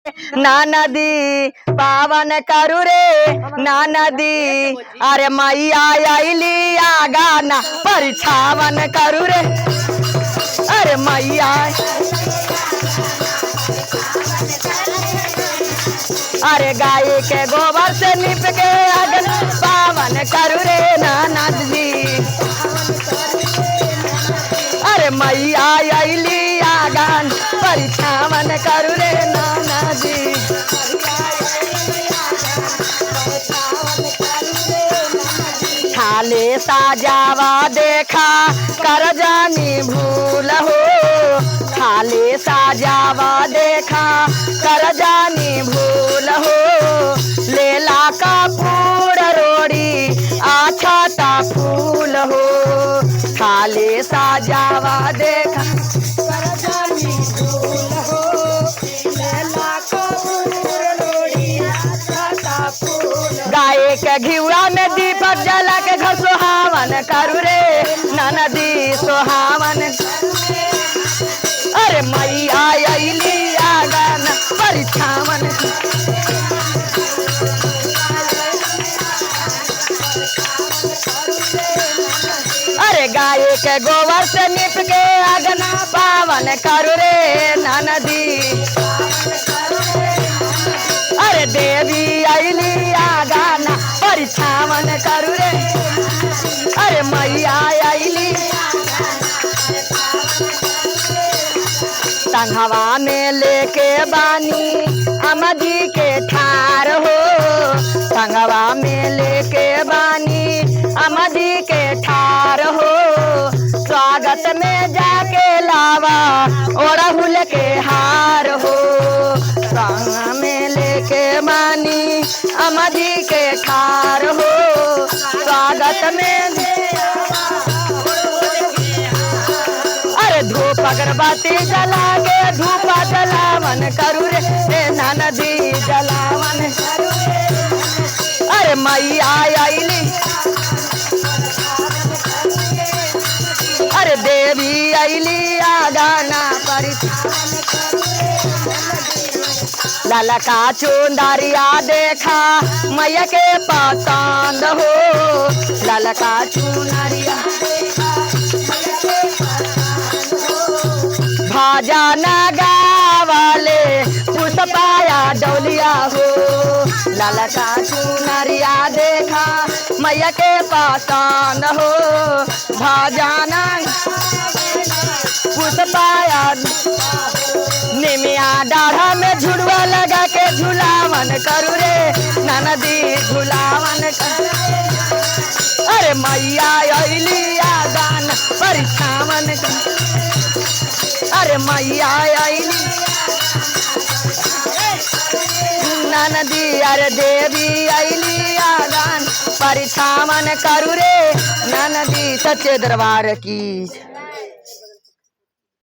ना नदी पावन करू रे ना नदी। अरे मैया आइली गाना परिछावन करू रे। अरे मैया अरे गाय के गोबर से लिप के अगन पावन करू रे ना नदी। अरे मैया आइली गान परिछावन करू रे ना नदी। थाले साजावा देखा कर जानी भूल हो। थाले साजावा देखा कर जानी भूल हो। लेला का पूड़ रोड़ी आछा ता फूल हो। थाले साजावा देखा कर जानी भूल हो। लेला का पूड़ रोड़ी आछा ता फूल। गाय के घिउरा में दीपक जला के घर सुहावन करू रे ना नदी सुहावन। अरे मैया आइली गाना परिछावन। अरे गाय के गोबर से निप के अगना पावन करू रे ना नदी। अरे देवी आइली गाना परिछावन करू रे। अरे मैया आइली संघवा में लेके बानी अमदी के ठार हो। संघवा में लेके बानी अमदी के ठार हो। स्वागत में जाके लावा ओढ़हुल के हार हो। संग में लेके बानी अमदी के ठार हो। स्वागत में अरे धूप अगरबत्ती जला के धूपा जलावन करू रे ना नदी जलावन करू रे। अरे मैया आइली अरे देवी आइली गाना परिछावन। लाला का चुंदरिया देखा मैया के पसंद हो। लाला का चुनरिया भजन गावाले पुष्पाया डोलिया हो। लाला का चुनरिया देखा मैया के पसंद हो। भजन पुष्पाया निमिया डाढ़ा में झुड़वा लगा के झुलावन करू रे ना नदी झुलावन करू। अरे मैया आइली गाना परिछावन। अरे मैया आइली ना नदी। अरे देवी आइली गान परिछावन करू रे ना नदी। सच्चे दरबार की।